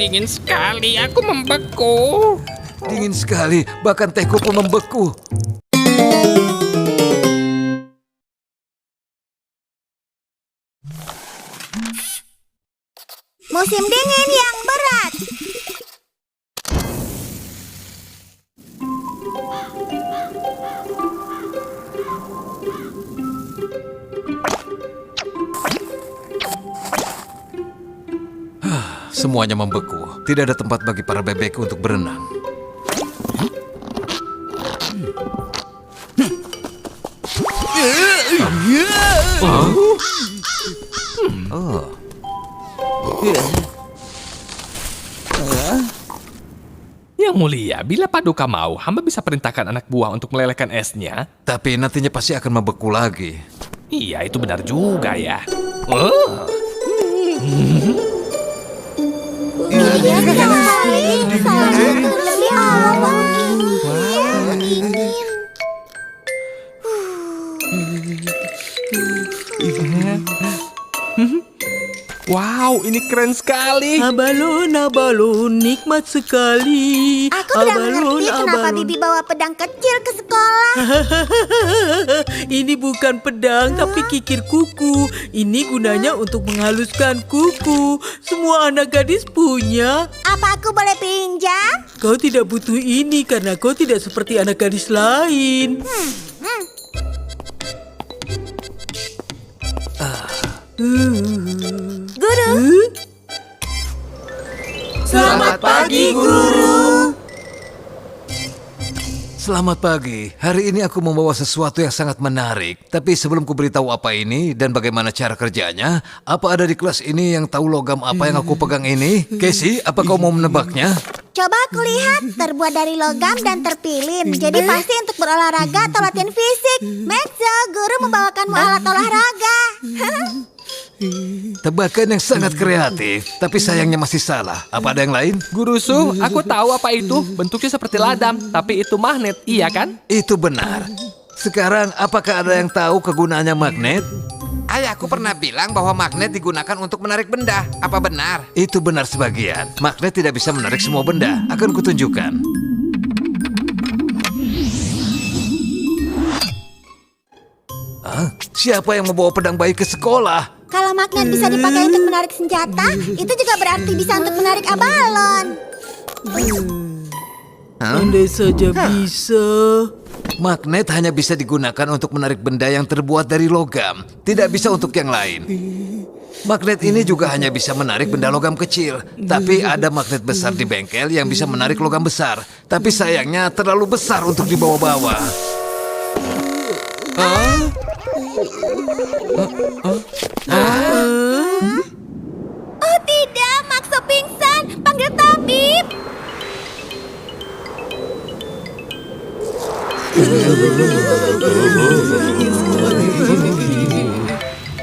dingin sekali, aku membeku. Dingin sekali, bahkan tehku pun membeku. Musim dingin yang berat. Semuanya membeku. Tidak ada tempat bagi para bebek untuk berenang. Yang mulia, bila Paduka mau, hamba bisa perintahkan anak buah untuk melelehkan esnya. Tapi nantinya pasti akan membeku lagi. Iya, itu benar juga ya. Oh. Iya sekali. Salah satu lebih awal dingin. Wow, ini keren sekali. Abalon, nikmat sekali. Aku tidak mengerti kenapa Bibi bawa pedang kecil ke sekolah. Ini bukan pedang, tapi kikir kuku. Ini gunanya untuk menghaluskan kuku. Semua anak gadis punya. Apa aku boleh pinjam? Kau tidak butuh ini karena kau tidak seperti anak gadis lain. Guru, Selamat pagi, guru. Selamat pagi. Hari ini aku membawa sesuatu yang sangat menarik. Tapi sebelum ku beritahu apa ini dan bagaimana cara kerjanya, apa ada di kelas ini yang tahu logam apa yang aku pegang ini? Casey, apa kau mau menebaknya? coba aku lihat. Terbuat dari logam dan terpilin. Jadi pasti untuk berolahraga atau latihan fisik. Maxo, guru membawakanmu alat olahraga. Tebakan yang sangat kreatif, tapi sayangnya masih salah. Apa ada yang lain? Guru Su, aku tahu apa itu. Bentuknya seperti ladam, tapi itu magnet, iya kan? Itu benar. Sekarang, apakah ada yang tahu kegunaannya magnet? Ayahku pernah bilang bahwa magnet digunakan untuk menarik benda. Apa benar? Itu benar sebagian. Magnet tidak bisa menarik semua benda. Akan kutunjukkan. Siapa yang membawa pedang bayi ke sekolah? Kalau magnet bisa dipakai untuk menarik senjata, itu juga berarti bisa untuk menarik abalon. Andai saja bisa. Magnet hanya bisa digunakan untuk menarik benda yang terbuat dari logam. Tidak bisa untuk yang lain. Magnet ini juga hanya bisa menarik benda logam kecil. Tapi ada magnet besar di bengkel yang bisa menarik logam besar. Tapi sayangnya terlalu besar untuk dibawa-bawa. Oh tidak, Maxo pingsan. Panggil tabib.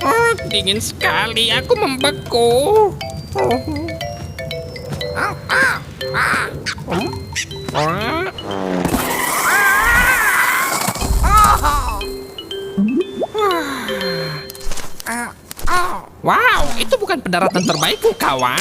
Oh, dingin sekali, aku membeku. Wow, itu bukan pendaratan terbaikku, kawan.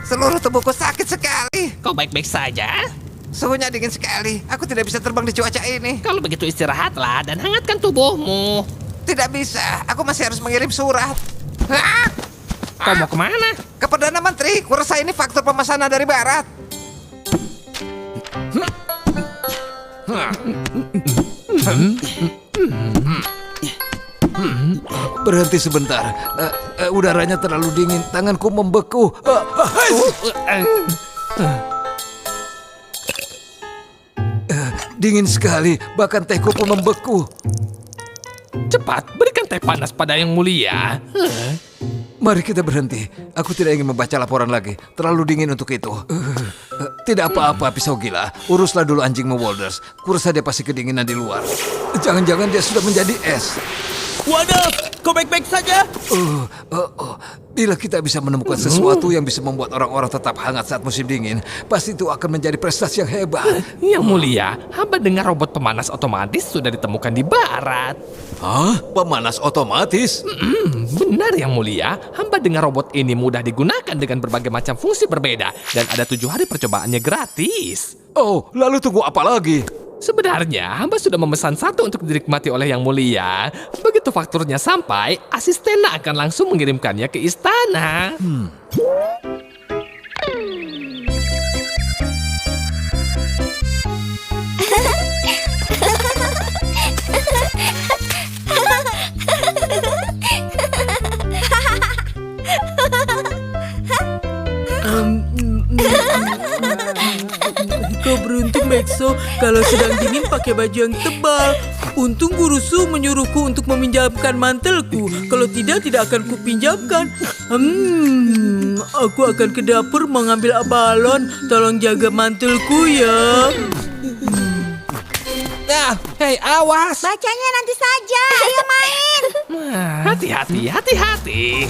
Seluruh tubuhku sakit sekali. Kau baik-baik saja? Suhunya dingin sekali. Aku tidak bisa terbang di cuaca ini. Kalau begitu istirahatlah dan hangatkan tubuhmu. Tidak bisa. Aku masih harus mengirim surat. Kau mau kemana? Ke Perdana Menteri. Kurasa ini faktur pemesanan dari Barat. Berhenti sebentar. Udaranya terlalu dingin. Tanganku membeku. Dingin sekali. Bahkan tehku pun membeku. Cepat, berikan teh panas pada yang mulia. Mari kita berhenti. Aku tidak ingin membaca laporan lagi. Terlalu dingin untuk itu. Tidak apa-apa, pisau gila. Uruslah dulu anjingmu, Walders. Kurasa dia pasti kedinginan di luar. Jangan-jangan dia sudah menjadi es. Waduh, kau baik-baik saja? Bila kita bisa menemukan sesuatu yang bisa membuat orang-orang tetap hangat saat musim dingin, pasti itu akan menjadi prestasi yang hebat. Yang mulia, hamba dengar robot pemanas otomatis sudah ditemukan di barat. Hah? Pemanas otomatis? Benar yang mulia, hamba dengar robot ini mudah digunakan dengan berbagai macam fungsi berbeda dan ada 7 hari percobaannya gratis. Oh, lalu tunggu apa lagi? Sebenarnya, hamba sudah memesan satu untuk dinikmati oleh yang mulia. Begitu fakturnya sampai, asisten akan langsung mengirimkannya ke istana. Kau beruntung, Maxo, kalau sedang dingin pakai baju yang tebal. Untung guru Su menyuruhku untuk meminjamkan mantelku. Kalau tidak akan kupinjamkan. Aku akan ke dapur mengambil balon. Tolong jaga mantelku ya. Nah, hei awas! Bacanya nanti saja. Ayo main. Hati-hati.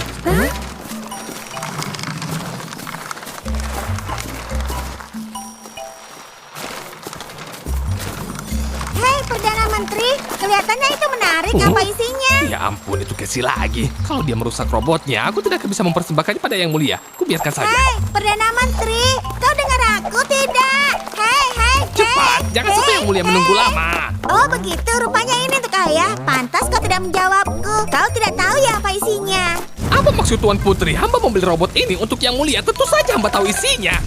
Hei, Perdana Menteri. Kelihatannya itu menarik. Apa isinya? Ya ampun, itu Casey lagi. Kalau dia merusak robotnya, aku tidak akan bisa mempersembahkannya pada yang mulia. Ku biarkan saja. Hei, Perdana Menteri. Kau dengar aku tidak? Hei. Cepat, jangan sampai yang mulia menunggu lama. Oh begitu, rupanya ini untuk ayah. Pantas kau tidak menjawabku. Kau tidak tahu ya apa isinya. Apa maksud Tuan Putri? Hamba membeli robot ini untuk yang mulia. Tentu saja hamba tahu isinya.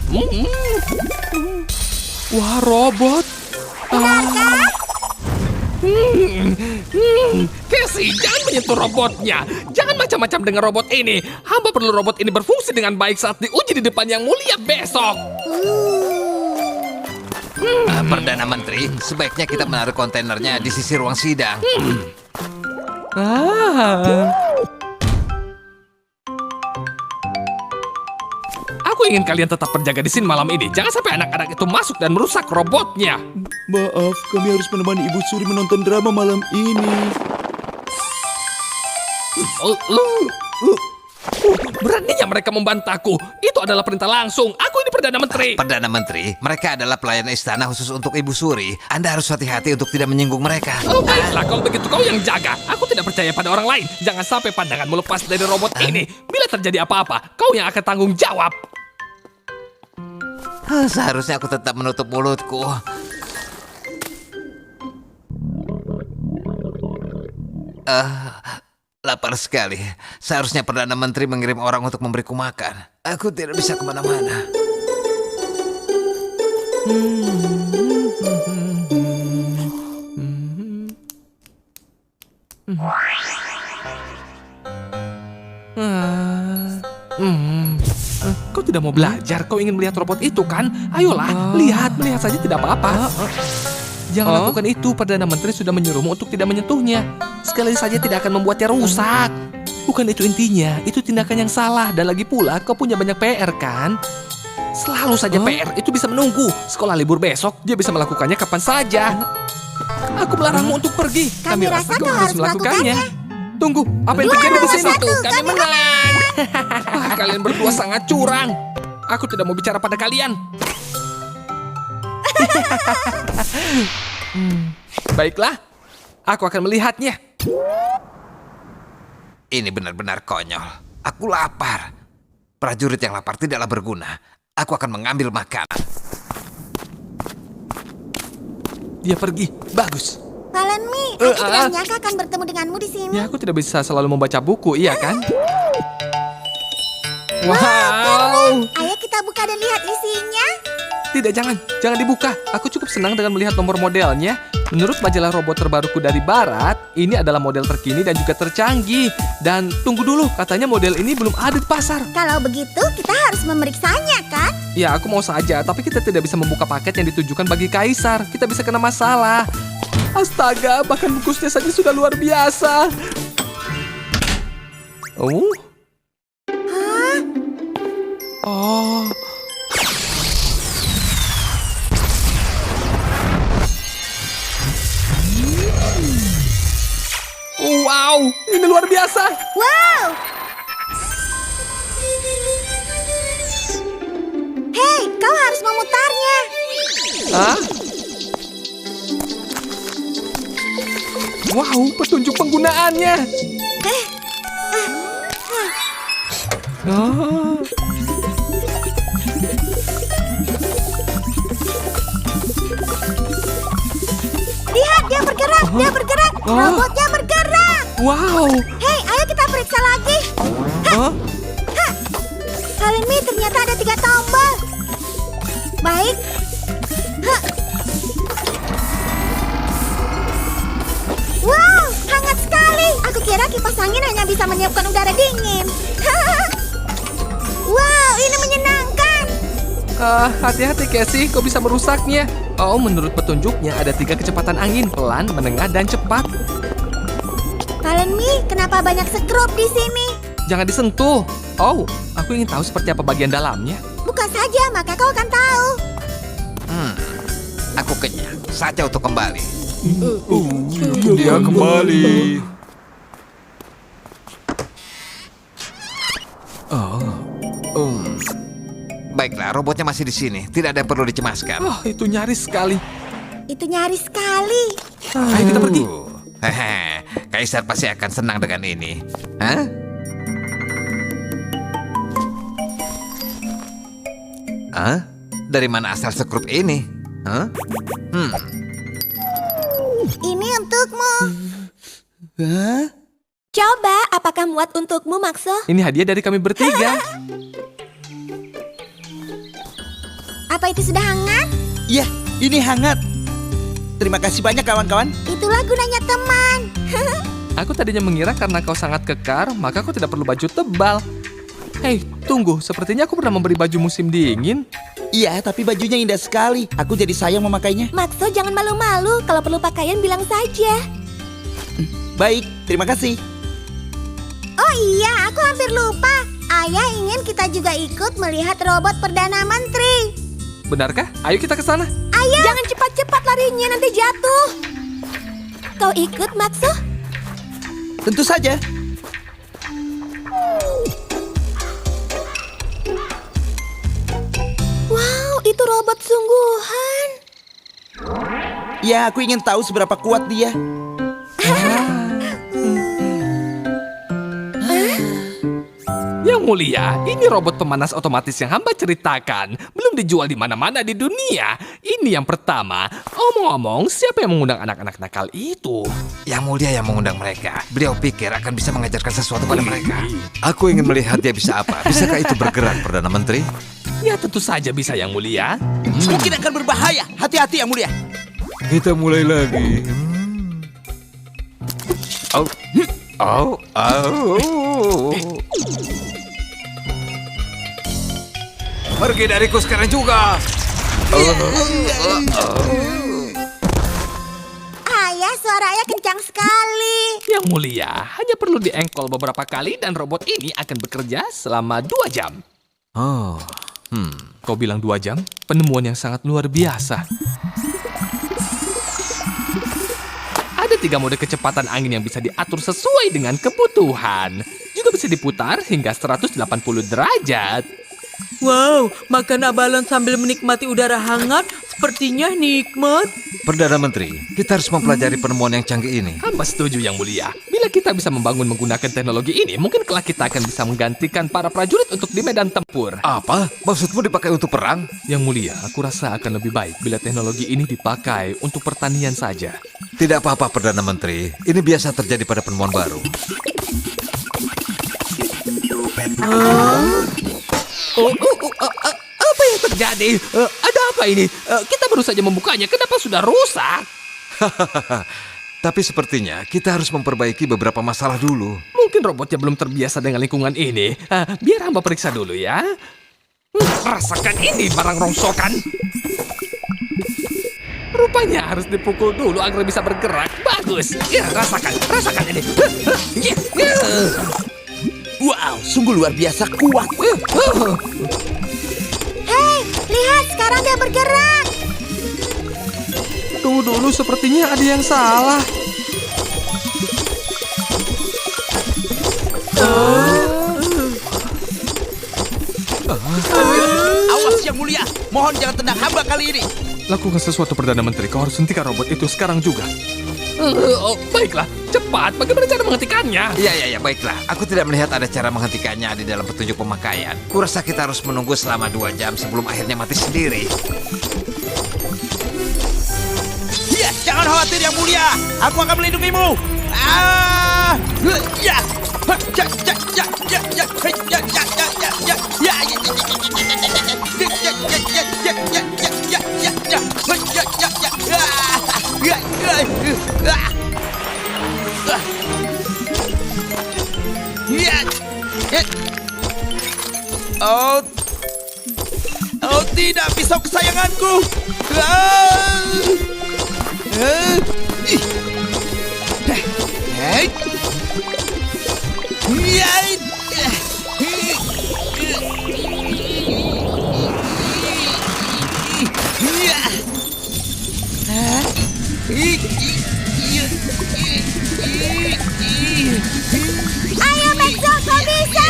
Wah, robot. Benarkah? Casey, jangan menyentuh robotnya. Jangan macam-macam dengan robot ini. Hamba perlu robot ini berfungsi dengan baik saat diuji di depan yang mulia besok. Perdana Menteri, sebaiknya kita menaruh kontainernya di sisi ruang sidang. Aku ingin kalian tetap berjaga di sini malam ini. Jangan sampai anak-anak itu masuk dan merusak robotnya. Maaf, kami harus menemani Ibu Suri menonton drama malam ini. Beraninya mereka membantahku. Itu adalah perintah langsung. Aku ini Perdana Menteri. Perdana Menteri, mereka adalah pelayan istana khusus untuk Ibu Suri. Anda harus hati-hati untuk tidak menyinggung mereka. Oh, baiklah, kalau begitu kau yang jaga. Aku tidak percaya pada orang lain. Jangan sampai pandanganmu lepas dari robot ini. Bila terjadi apa-apa, kau yang akan tanggung jawab. Seharusnya aku tetap menutup mulutku. Lapar sekali. Seharusnya Perdana Menteri mengirim orang untuk memberiku makan. Aku tidak bisa kemana-mana. Kau tidak mau belajar, kau ingin melihat robot itu kan? Ayolah, lihat saja tidak apa-apa. Jangan lakukan itu, Perdana Menteri sudah menyuruhmu untuk tidak menyentuhnya. Sekali saja tidak akan membuatnya rusak. Bukan itu intinya, itu tindakan yang salah. Dan lagi pula, kau punya banyak PR kan? Selalu saja PR, itu bisa menunggu. Sekolah libur besok, dia bisa melakukannya kapan saja. Aku melarangmu untuk pergi. Kami rasa kau harus melakukannya. Tunggu, apa yang terjadi di sini? 2-1, Kami menang. Wah, kalian berdua sangat curang. Aku tidak mau bicara pada kalian. Baiklah, aku akan melihatnya. Ini benar-benar konyol. Aku lapar. Prajurit yang lapar tidaklah berguna. Aku akan mengambil makanan. Dia pergi, bagus. Palenmi, aku tidak menyangka akan bertemu denganmu di sini. Ya, aku tidak bisa selalu membaca buku, iya kan? Wow, Wow. ayo kita buka dan lihat isinya. Tidak, jangan dibuka. Aku cukup senang dengan melihat nomor modelnya. Menurut majalah robot terbaruku dari barat, ini adalah model terkini dan juga tercanggih. Dan tunggu dulu, katanya model ini belum ada di pasar. Kalau begitu, kita harus memeriksanya, kan? Ya, aku mau saja, tapi kita tidak bisa membuka paket yang ditujukan bagi kaisar. Kita bisa kena masalah. Astaga, bahkan bungkusnya saja sudah luar biasa. Oh? Hah? Oh. Wow, ini luar biasa. Wow! Hei, kau harus memutarnya. Hah? Wow, petunjuk penggunaannya. Oh. Lihat, dia bergerak, dia bergerak. Robotnya bergerak. Wow. Hei, ayo kita periksa lagi. Hah? Halenmi, ternyata ada 3 tombol. Baik. Hah. Wow, hangat sekali. Aku kira kipas angin hanya bisa meniupkan udara dingin. Wow, ini menyenangkan. Hati-hati Casey, kau bisa merusaknya. Oh, menurut petunjuknya ada 3 kecepatan angin, pelan, menengah, dan cepat. Halenmi, kenapa banyak sekrup di sini? Jangan disentuh. Oh, aku ingin tahu seperti apa bagian dalamnya. Buka saja, maka kau akan tahu. Aku kenyang. Saja untuk kembali. Dia kembali. Baiklah, robotnya masih di sini. Tidak ada yang perlu dicemaskan. Oh, itu nyaris sekali. Itu nyaris sekali. Ayo kita pergi. Hehe, Kaisar pasti akan senang dengan ini. Hah? Hah? Dari mana asal sekrup ini? Hah? Ini untukmu. Hah? Coba, apakah muat untukmu, Maxo? Ini hadiah dari kami bertiga. Apa itu sudah hangat? Ya, ini hangat. Terima kasih banyak kawan-kawan. Itulah gunanya teman. Aku tadinya mengira karena kau sangat kekar, maka kau tidak perlu baju tebal. Hei, tunggu. Sepertinya aku pernah memberi baju musim dingin. Iya, tapi bajunya indah sekali. Aku jadi sayang memakainya. Maxo, jangan malu-malu. Kalau perlu pakaian, bilang saja. Baik, terima kasih. Oh iya, aku hampir lupa. Ayah ingin kita juga ikut melihat robot Perdana Menteri. Benarkah? Ayo kita ke sana. Ayo. Jangan cepat-cepat larinya, nanti jatuh. Kau ikut, Maxo? Tentu saja. Wow, itu robot sungguhan. Ya, aku ingin tahu seberapa kuat dia. Yang mulia, ini robot pemanas otomatis yang hamba ceritakan. Belum dijual di mana-mana di dunia. Ini yang pertama. Omong-omong, siapa yang mengundang anak-anak nakal itu? Yang mulia yang mengundang mereka. Beliau pikir akan bisa mengajarkan sesuatu pada mereka. Aku ingin melihat dia bisa apa. Bisakah itu bergerak, Perdana Menteri? Ya tentu saja bisa yang mulia. Mungkin akan berbahaya. Hati-hati yang mulia. Kita mulai lagi. Oh, oh, oh. Pergi dariku sekarang juga. Ayah, suara ayah kencang sekali. Yang mulia, hanya perlu diengkol beberapa kali dan robot ini akan bekerja selama 2 jam. Oh, Kau bilang 2 jam? Penemuan yang sangat luar biasa. Ada 3 mode kecepatan angin yang bisa diatur sesuai dengan kebutuhan. Juga bisa diputar hingga 180 derajat. Wow, makan abalan sambil menikmati udara hangat sepertinya nikmat. Perdana Menteri, kita harus mempelajari penemuan yang canggih ini. Hamba setuju yang mulia. Bila kita bisa membangun menggunakan teknologi ini, mungkin kelak kita akan bisa menggantikan para prajurit untuk di medan tempur. Apa? Maksudmu dipakai untuk perang? Yang mulia, aku rasa akan lebih baik bila teknologi ini dipakai untuk pertanian saja. Tidak apa-apa, Perdana Menteri. Ini biasa terjadi pada penemuan baru. Apa yang terjadi? Ada apa ini? Kita baru saja membukanya, kenapa sudah rusak? Tapi sepertinya kita harus memperbaiki beberapa masalah dulu. Mungkin robotnya belum terbiasa dengan lingkungan ini. Biar hamba periksa dulu ya. Rasakan ini barang rongsokan. Rupanya harus dipukul dulu agar bisa bergerak. Bagus. Ya, rasakan ini. Wow, sungguh luar biasa kuat. Hei, lihat sekarang dia bergerak. Tunggu dulu, sepertinya ada yang salah. Awas, Yang Mulia, mohon jangan tendang hamba kali ini. Lakukan sesuatu Perdana Menteri. Kau harus hentikan robot itu sekarang juga. Baiklah, cepat. Bagaimana cara menghentikannya? Iya, baiklah. Aku tidak melihat ada cara menghentikannya di dalam petunjuk pemakaian. Kurasa kita harus menunggu selama 2 jam sebelum akhirnya mati sendiri. Ya, jangan khawatir Yang Mulia. Aku akan melindungimu. Ya. Oh tidak, pisau kesayanganku. Ayo Maxo, kau bisa.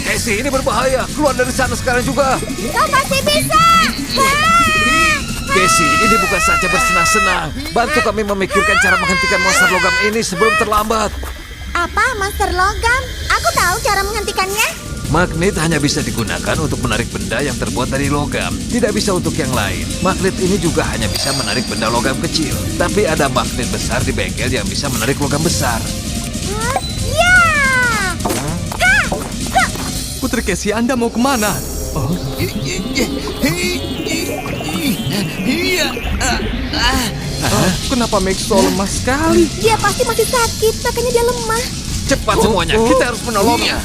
Casey, ini berbahaya. Keluar dari sana sekarang juga. Kau pasti bisa. Casey, ini bukan saja bersenang-senang. Bantu kami memikirkan cara menghentikan monster logam ini sebelum terlambat. Apa monster logam? Aku tahu cara menghentikannya. Magnet hanya bisa digunakan untuk menarik benda yang terbuat dari logam. Tidak bisa untuk yang lain. Magnet ini juga hanya bisa menarik benda logam kecil. Tapi ada magnet besar di bengkel yang bisa menarik logam besar. Ya. Putri Casey, Anda mau kemana? Kenapa Maxo lemah sekali? Dia pasti masih sakit, makanya dia lemah. Cepat semuanya, kita harus menolongnya.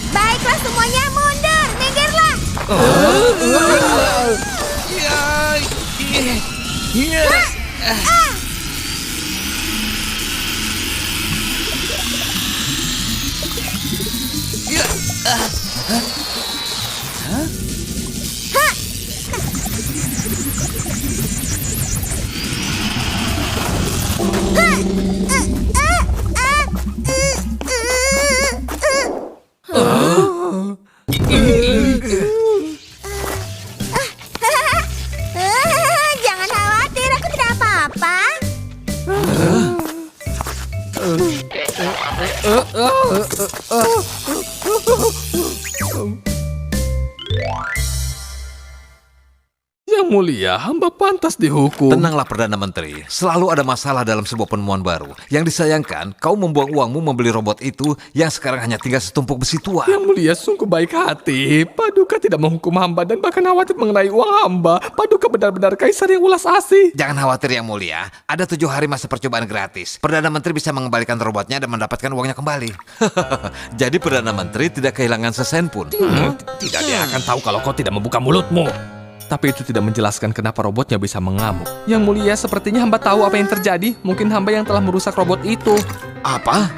Baiklah semuanya mundur, minggirlah. Jangan khawatir, aku tidak apa-apa. Yang Mulia, hamba pantas dihukum. Tenanglah Perdana Menteri, selalu ada masalah dalam sebuah penemuan baru. Yang disayangkan, kau membuang uangmu membeli robot itu yang sekarang hanya tinggal setumpuk besi tua. Yang Mulia sungguh baik hati. Paduka tidak menghukum hamba dan bahkan khawatir mengenai uang hamba. Paduka benar-benar kaisar yang ulas asih. Jangan khawatir Yang Mulia, ada 7 hari masa percobaan gratis. Perdana Menteri bisa mengembalikan robotnya dan mendapatkan uangnya kembali. Jadi Perdana Menteri tidak kehilangan sesen pun. Tidak, dia akan tahu kalau kau tidak membuka mulutmu. Tapi itu tidak menjelaskan kenapa robotnya bisa mengamuk. Yang Mulia, sepertinya hamba tahu apa yang terjadi. Mungkin hamba yang telah merusak robot itu. Apa?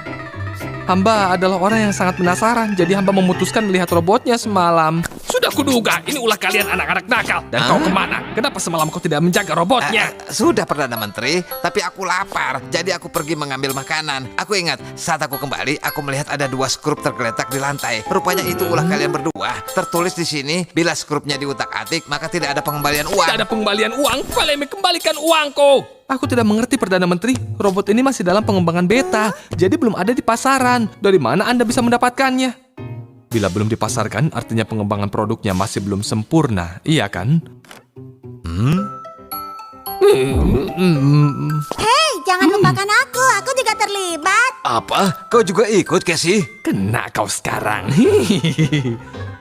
Hamba adalah orang yang sangat penasaran, jadi hamba memutuskan melihat robotnya semalam. Sudah kuduga, ini ulah kalian anak-anak nakal. Dan kau kemana? Kenapa semalam kau tidak menjaga robotnya? Sudah Perdana Menteri, tapi aku lapar. Jadi aku pergi mengambil makanan. Aku ingat, saat aku kembali, aku melihat ada 2 skrup tergeletak di lantai. Rupanya itu ulah kalian berdua. Tertulis di sini, bila skrupnya diutak-atik, maka tidak ada pengembalian uang. Tidak ada pengembalian uang, Valeme kembalikan uangku. Aku tidak mengerti Perdana Menteri, robot ini masih dalam pengembangan beta, jadi belum ada di pasaran. Dari mana Anda bisa mendapatkannya? Bila belum dipasarkan, artinya pengembangan produknya masih belum sempurna, iya kan? Hei, jangan lupakan aku juga terlibat. Apa? Kau juga ikut, Casey? Kena kau sekarang.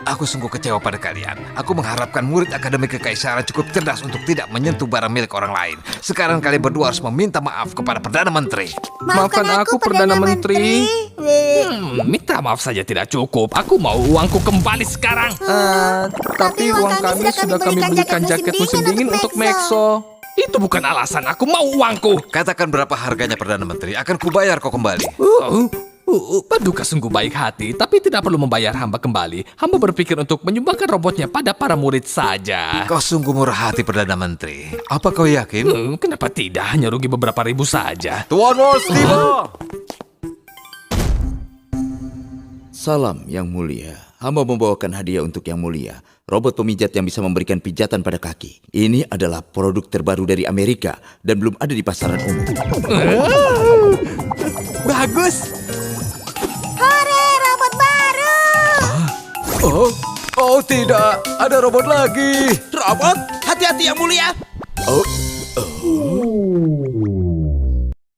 Aku sungguh kecewa pada kalian. Aku mengharapkan murid Akademi Kekaisaran cukup cerdas untuk tidak menyentuh barang milik orang lain. Sekarang kalian berdua harus meminta maaf kepada Perdana Menteri. Maafkan aku, Perdana Menteri. Minta maaf saja tidak cukup. Aku mau uangku kembali sekarang. Tapi uang kami sudah kami belikan jaket musim dingin untuk Maxo. Itu bukan alasan, aku mau uangku. Katakan berapa harganya Perdana Menteri, akan kubayar kau kembali. Paduka sungguh baik hati, tapi tidak perlu membayar hamba kembali. Hamba berpikir untuk menyumbangkan robotnya pada para murid saja. Kau sungguh murah hati, Perdana Menteri. Apa kau yakin? Kenapa tidak? Hanya rugi beberapa ribu saja. Tuan Wars tiba! Salam yang mulia. Hamba membawakan hadiah untuk yang mulia. Robot pemijat yang bisa memberikan pijatan pada kaki. Ini adalah produk terbaru dari Amerika dan belum ada di pasaran umum. Bagus. Hore, robot baru! Oh tidak, ada robot lagi. Robot, hati-hati yang mulia.